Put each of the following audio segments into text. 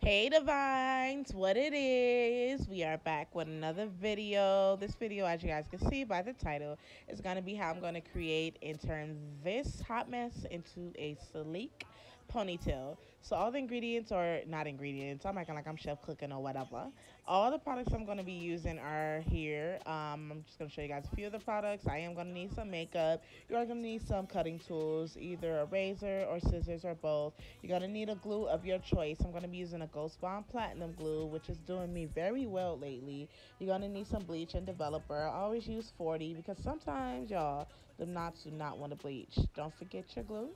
Hey Divines, what it is? We are back with another video. This video, as you guys can see by the title, is going to be how I'm going to create and turn this hot mess into a sleek ponytail. So all the ingredients, or not ingredients, I'm acting like I'm chef cooking or whatever. All the products I'm going to be using are here. I'm just going to show you guys a few of the products. I am going to need some makeup. You're going to need some cutting tools, either a razor or scissors or both. You're going to need a glue of your choice. I'm going to be using a Ghost Bond Platinum glue, which is doing me very well lately. You're going to need some bleach and developer. I always use 40 because sometimes, y'all, the knots do not want to bleach. Don't forget your glue,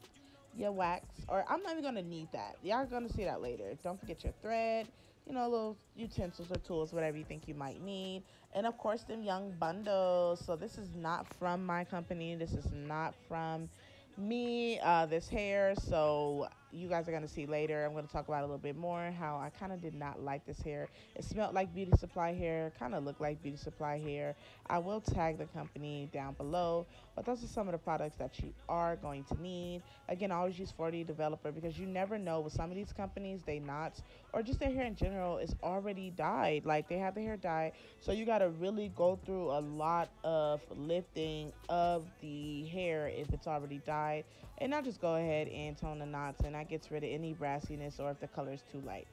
your wax, or I'm not even going to need that. Y'all are going to see that later. Don't forget your thread, little utensils or tools, whatever you think you might need. And of course, them young bundles. So this is not from my company. This is not from me, this hair. So you guys are going to see later. I'm going to talk about it a little bit more how I kind of did not like this hair. It smelled like beauty supply hair, kind of looked like beauty supply hair. I will tag the company down below, but those are some of the products that you are going to need. Again, I always use 40 developer because you never know with some of these companies, they knots or just their hair in general is already dyed. Like they have the hair dyed, so you got to really go through a lot of lifting of the hair if it's already dyed. And I'll just go ahead and tone the knots, and that gets rid of any brassiness or if the color is too light.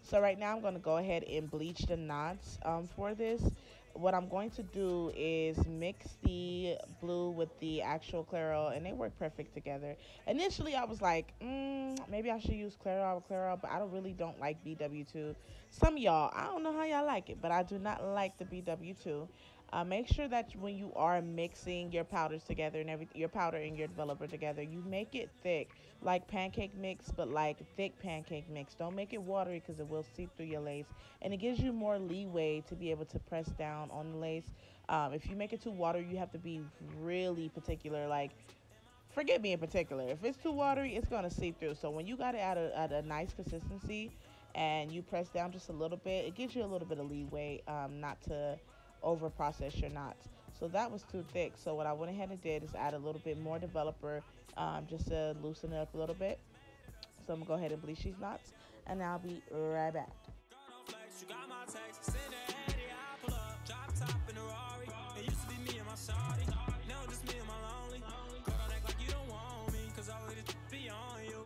So right now I'm going to go ahead and bleach the knots for this. What I'm going to do is mix the blue with the actual Clairol, and they work perfect together. Initially, I was like, maybe I should use Clairol, but I don't like BW2. Some of y'all, I don't know how y'all like it, but I do not like the BW2. Make sure that when you are mixing your powders together and your powder and your developer together, you make it thick, like pancake mix, but like thick pancake mix. Don't make it watery because it will seep through your lace, and it gives you more leeway to be able to press down on the lace. If you make it too watery, you have to be really particular. Like, forget being particular. If it's too watery, it's gonna seep through. So when you got it at a nice consistency, and you press down just a little bit, it gives you a little bit of leeway, not to over process your knots. So that was too thick. So what I went ahead and did is add a little bit more developer, just to loosen it up a little bit. So I'm gonna go ahead and bleach these knots, and I'll be right back.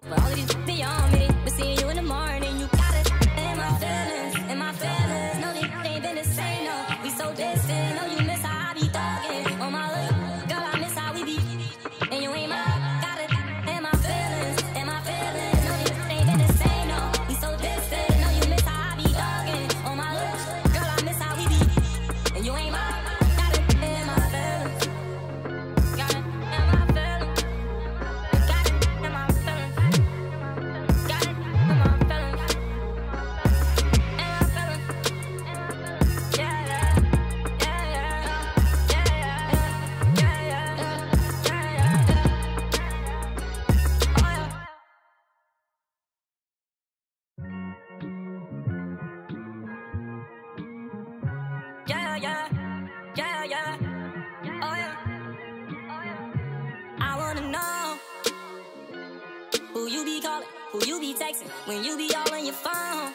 But all of these be on me, but seeing you in the morning, you got it. And my feelings, no, they ain't been the same, no. We so distant, no, you miss how I be thugging. On my look, girl, I miss how we be. And you ain't my, got it. And my feelings, no, they ain't been the same, no. We so distant, no, you miss how I be thugging. On my look, girl, I miss how we be. And you ain't my, got it. And my feelings, got it. And my feelings, got it. And my feelings, got it. And my feelings. I wanna know who you be calling, who you be texting, when you be all on your phone.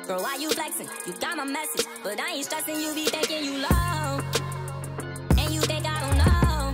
Girl, why you flexing? You got my message, but I ain't stressing. You be thinking you low, and you think I don't know.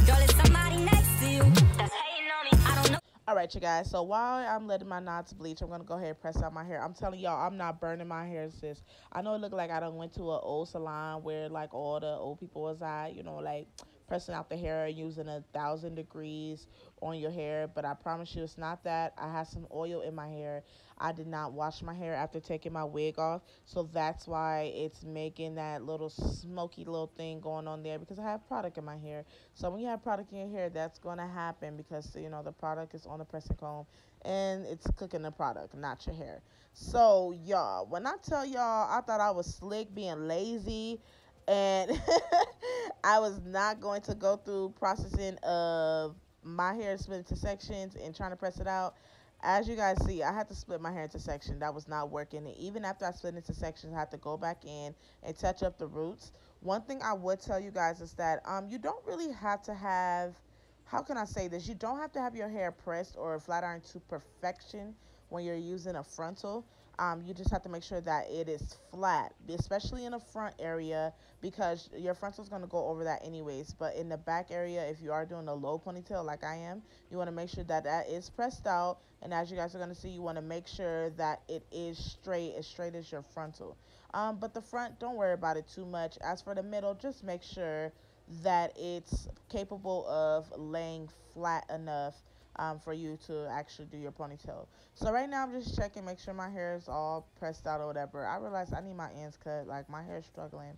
Girl, it's somebody next to you that's hating on me. I don't know. All right, you guys. So while I'm letting my knots bleach, I'm gonna go ahead and press out my hair. I'm telling y'all, I'm not burning my hair, sis. I know it looked like I done went to an old salon where like all the old people was at, like pressing out the hair using 1,000 degrees on your hair. But I promise you, it's not that. I had some oil in my hair. I did not wash my hair after taking my wig off, so that's why it's making that little smoky little thing going on there, because I have product in my hair. So when you have product in your hair, that's going to happen because, the product is on the pressing comb and it's cooking the product, not your hair. So, y'all, when I tell y'all I thought I was slick being lazy and I was not going to go through processing of my hair split into sections and trying to press it out, as you guys see, I had to split my hair into sections. That was not working. And even after I split into sections, I had to go back in and touch up the roots. One thing I would tell you guys is that you don't really have to have, how can I say this? You don't have to have your hair pressed or flat ironed to perfection when you're using a frontal. You just have to make sure that it is flat, especially in the front area, because your frontal is going to go over that anyways. But in the back area, if you are doing a low ponytail like I am, you want to make sure that that is pressed out. And as you guys are going to see, you want to make sure that it is straight as your frontal. But the front, don't worry about it too much. As for the middle, just make sure that it's capable of laying flat enough for you to actually do your ponytail. So right now I'm just checking, make sure my hair is all pressed out or whatever. I realized I need my ends cut. Like my hair is struggling,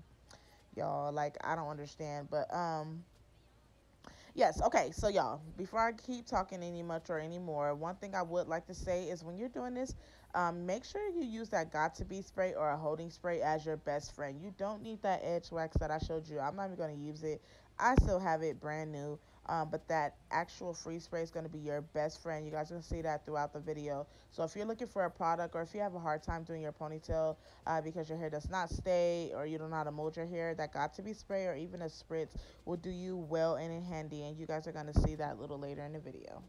y'all. Like I don't understand, but yes, okay, so y'all, before I keep talking any much or any more, one thing I would like to say is when you're doing this, make sure you use that got to be spray or a holding spray as your best friend. You don't need that edge wax that I showed you. I'm not even going to use it. I still have it brand new, but that actual free spray is going to be your best friend. You guys are going to see that throughout the video. So if you're looking for a product or if you have a hard time doing your ponytail because your hair does not stay or you don't know how to mold your hair, that got to be spray or even a spritz will do you well and in handy, and you guys are going to see that a little later in the video.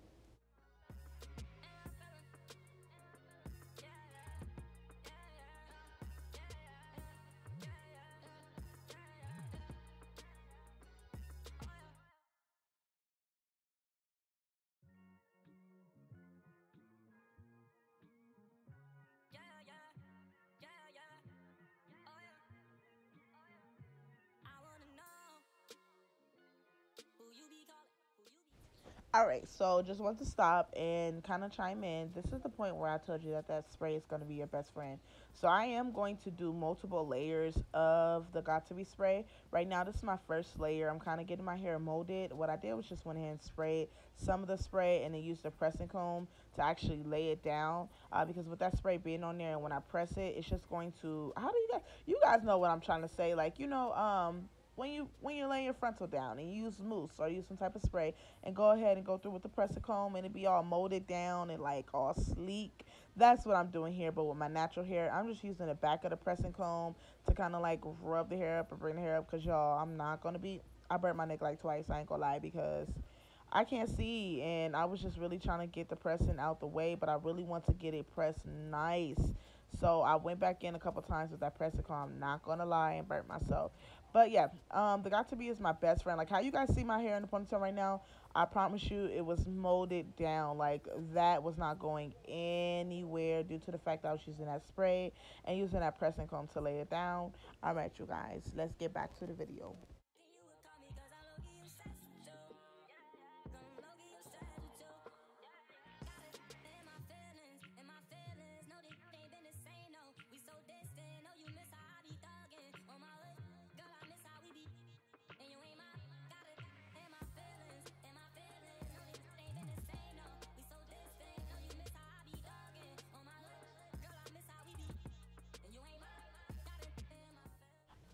All right, so just want to stop and kind of chime in. This is the point where I told you that that spray is going to be your best friend. So I am going to do multiple layers of the Got To Be spray. Right now, this is my first layer. I'm kind of getting my hair molded. What I did was just went ahead and sprayed some of the spray and then used the pressing comb to actually lay it down. Because with that spray being on there and when I press it, it's just going to, how do you guys know what I'm trying to say? Like, when you're laying your frontal down and you use mousse or use some type of spray and go ahead and go through with the pressing comb and it be all molded down and like all sleek. That's what I'm doing here, but with my natural hair, I'm just using the back of the pressing comb to kind of like rub the hair up and bring the hair up because y'all, I burnt my neck like twice, I ain't gonna lie, because I can't see and I was just really trying to get the pressing out the way, but I really want to get it pressed nice. So I went back in a couple times with that pressing comb. I'm not gonna lie and burnt myself. But yeah, the Got To Be is my best friend. Like how you guys see my hair in the ponytail right now, I promise you it was molded down. Like that was not going anywhere due to the fact that I was using that spray and using that pressing comb to lay it down. All right, you guys, let's get back to the video.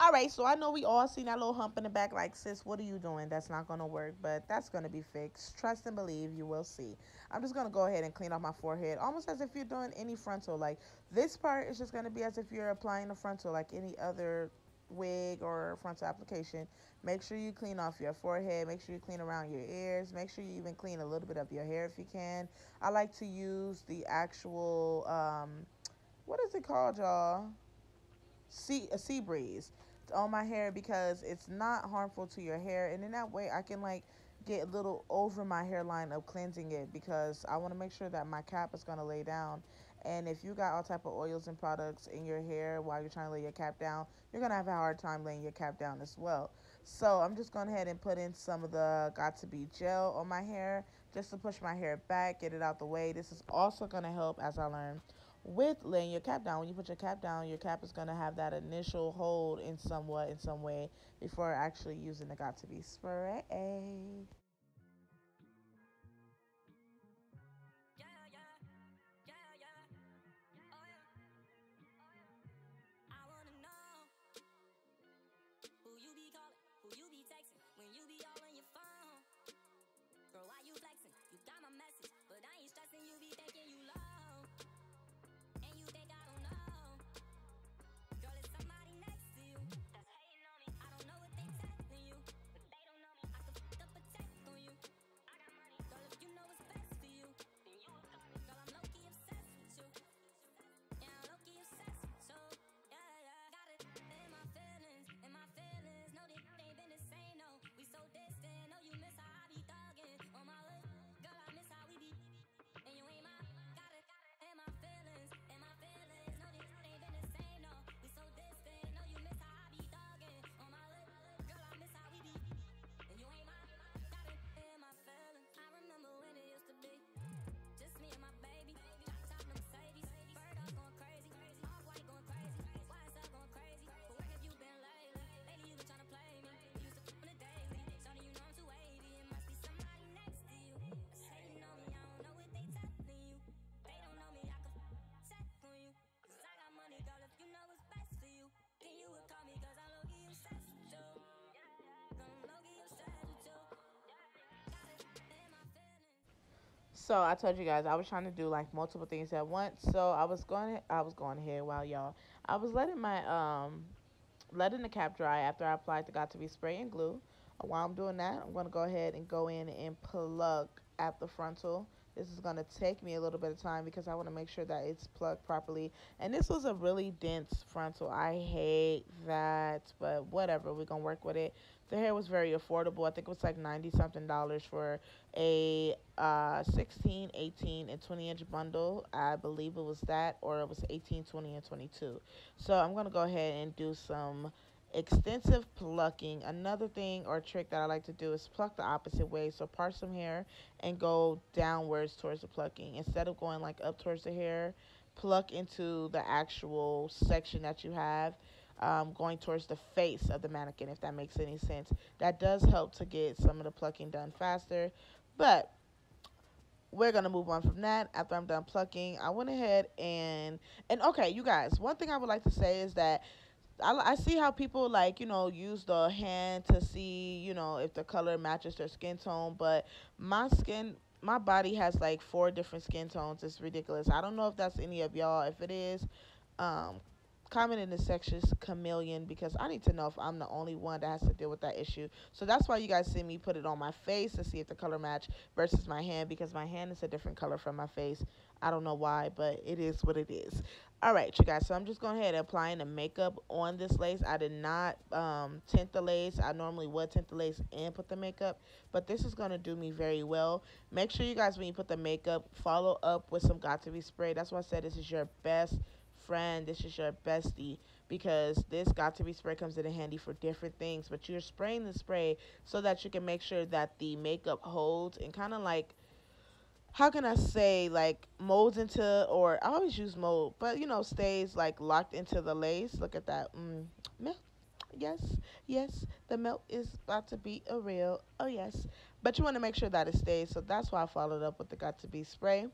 All right, so I know we all seen that little hump in the back. Like, sis, what are you doing? That's not gonna work, but that's gonna be fixed. Trust and believe, you will see. I'm just gonna go ahead and clean off my forehead, almost as if you're doing any frontal. Like this part is just gonna be as if you're applying a frontal, like any other wig or frontal application. Make sure you clean off your forehead. Make sure you clean around your ears. Make sure you even clean a little bit of your hair if you can. I like to use the actual what is it called, y'all? A sea breeze on my hair because it's not harmful to your hair, and in that way I can like get a little over my hairline of cleansing it because I want to make sure that my cap is going to lay down. And if you got all type of oils and products in your hair while you're trying to lay your cap down, you're going to have a hard time laying your cap down as well. So I'm just going ahead and put in some of the Got To Be gel on my hair just to push my hair back, get it out the way. This is also going to help, as I learned, with laying your cap down. When you put your cap down, your cap is going to have that initial hold in some way before actually using the Got To Be spray. So I told you guys I was trying to do like multiple things at once. So I was going ahead while y'all. I was letting the cap dry after I applied the Got to Be spray and glue. While I'm doing that, I'm going to go ahead and go in and plug at the frontal. This is going to take me a little bit of time because I want to make sure that it's plugged properly. And this was a really dense frontal. I hate that, but whatever. We're going to work with it. The hair was very affordable. I think it was like 90 something dollars for a 16, 18, and 20-inch bundle. I believe it was that, or it was 18, 20, and 22. So I'm going to go ahead and do some extensive plucking. Another thing or trick that I like to do is pluck the opposite way. So part some hair and go downwards towards the plucking. Instead of going like up towards the hair, pluck into the actual section that you have. Going towards the face of the mannequin, if that makes any sense. That does help to get some of the plucking done faster. But we're gonna move on from that. After I'm done plucking, I went ahead and okay, you guys. One thing I would like to say is that I see how people like use the hand to see if the color matches their skin tone, but my body has like four different skin tones. It's ridiculous. I don't know if that's any of y'all. If it is, um, comment in the section chameleon because I need to know if I'm the only one that has to deal with that issue. So that's why you guys see me put it on my face to see if the color match versus my hand because my hand is a different color from my face. I don't know why, but it is what it is. All right, you guys. So I'm just going ahead and applying the makeup on this lace. I did not tint the lace. I normally would tint the lace and put the makeup, but this is going to do me very well. Make sure you guys, when you put the makeup, follow up with some Got to Be spray. That's why I said this is your best friend. This is your bestie because this Got to Be spray comes in handy for different things. But you're spraying the spray so that you can make sure that the makeup holds and kind of like how can I say like molds into or I always use mold, but stays like locked into the lace. Look at that. Melt. Yes, yes, the melt is about to be a real. Oh yes, but you want to make sure that it stays. So that's why I followed up with the Got to Be spray.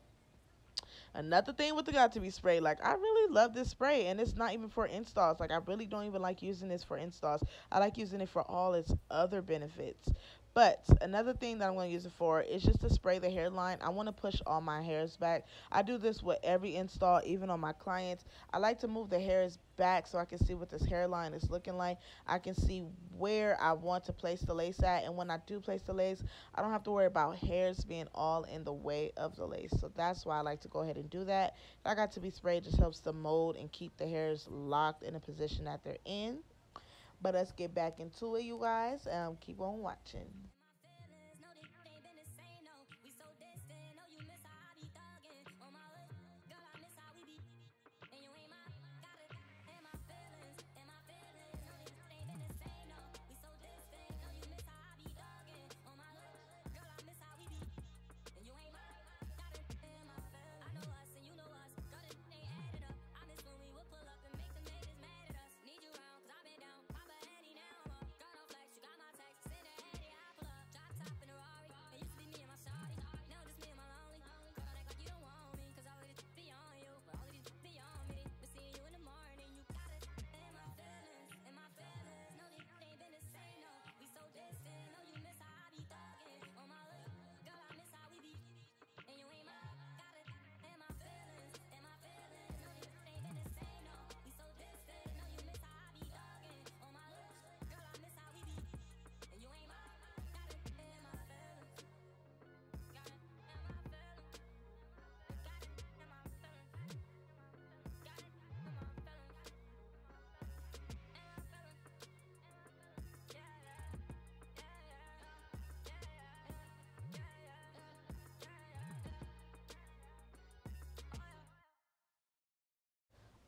Another thing with the Got to Be spray, like I really love this spray, and it's not even for installs. Like I really don't even like using this for installs. I like using it for all its other benefits. But another thing that I'm going to use it for is just to spray the hairline. I want to push all my hairs back. I do this with every install, even on my clients. I like to move the hairs back so I can see what this hairline is looking like. I can see where I want to place the lace at. And when I do place the lace, I don't have to worry about hairs being all in the way of the lace. So that's why I like to go ahead and do that. I Got to Be spray just helps to mold and keep the hairs locked in a position that they're in. But let's get back into it, you guys. Keep on watching.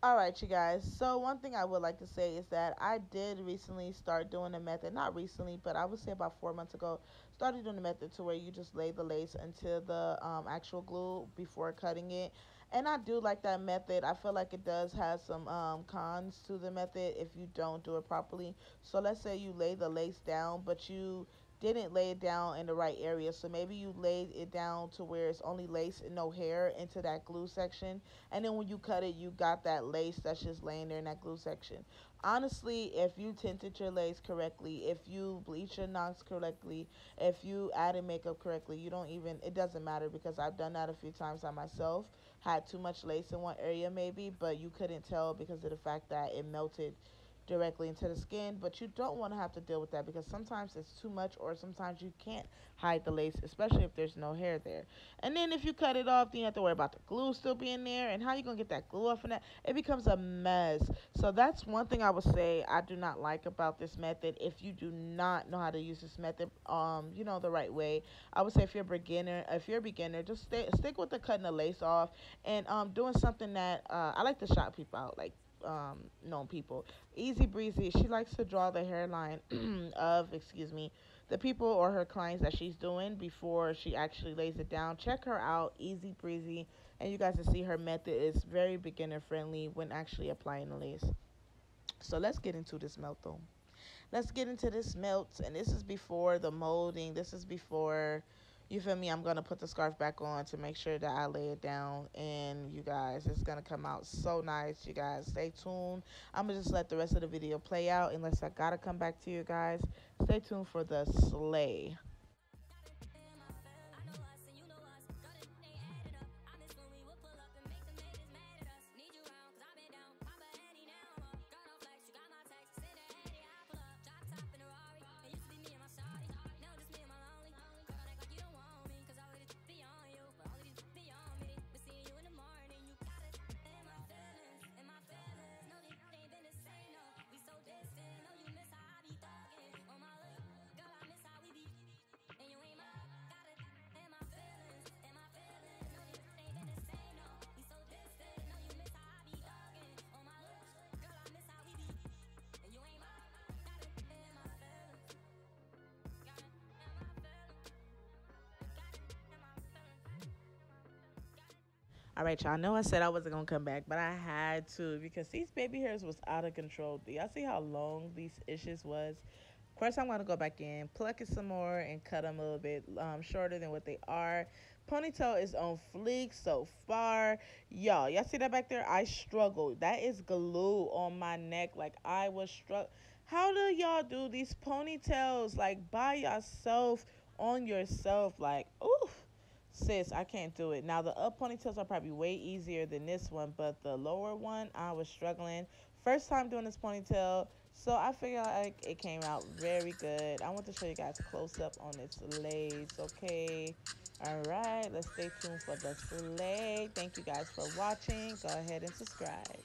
All right, you guys. So one thing I would like to say is that I did recently start doing a method. Not recently, but I would say about 4 months ago. Started doing a method to where you just lay the lace into the actual glue before cutting it. And I do like that method. I feel like it does have some cons to the method if you don't do it properly. So let's say you lay the lace down, but you didn't lay it down in the right area. So maybe you laid it down to where it's only lace and no hair into that glue section. And then when you cut it, you got that lace that's just laying there in that glue section. Honestly, if you tinted your lace correctly, if you bleach your knots correctly, if you added makeup correctly, you don't even, it doesn't matter because I've done that a few times on myself. Had too much lace in one area maybe, but you couldn't tell because of the fact that it melted directly into the skin. But you don't want to have to deal with that because sometimes it's too much, or sometimes you can't hide the lace, especially if there's no hair there. And then if you cut it off, then you have to worry about the glue still being there, and how you gonna get that glue off and that. It becomes a mess. So that's one thing I would say I do not like about this method. If you do not know how to use this method, the right way, I would say if you're a beginner, just stick with the cutting the lace off and doing something that I like to shout people out, like known people. Easy Breezy, she likes to draw the hairline of, excuse me, the people or her clients that she's doing before she actually lays it down. Check her out, Easy Breezy, and you guys will see her method is very beginner friendly when actually applying the lace. So let's get into this melt though. Let's get into this melt, and this is before the molding. This is before, you feel me, I'm gonna put the scarf back on to make sure that I lay it down. And you guys, it's gonna come out so nice. You guys stay tuned. I'm gonna just let the rest of the video play out unless I gotta come back to you guys. Stay tuned for the slay. All right, y'all. I know I said I wasn't gonna come back, but I had to because these baby hairs was out of control. Do y'all see how long these issues was? Of course, I'm gonna go back in, pluck it some more, and cut them a little bit shorter than what they are. Ponytail is on fleek so far, y'all see that back there? I struggled. That is glue on my neck. Like I was struck. How do y'all do these ponytails like by yourself on yourself? Like, oof. Sis, I can't do it. Now, the up ponytails are probably way easier than this one, but the lower one, I was struggling. First time doing this ponytail, so I figured like it came out very good. I want to show you guys close up on its lace, okay? All right, let's stay tuned for the slay. Thank you guys for watching. Go ahead and subscribe.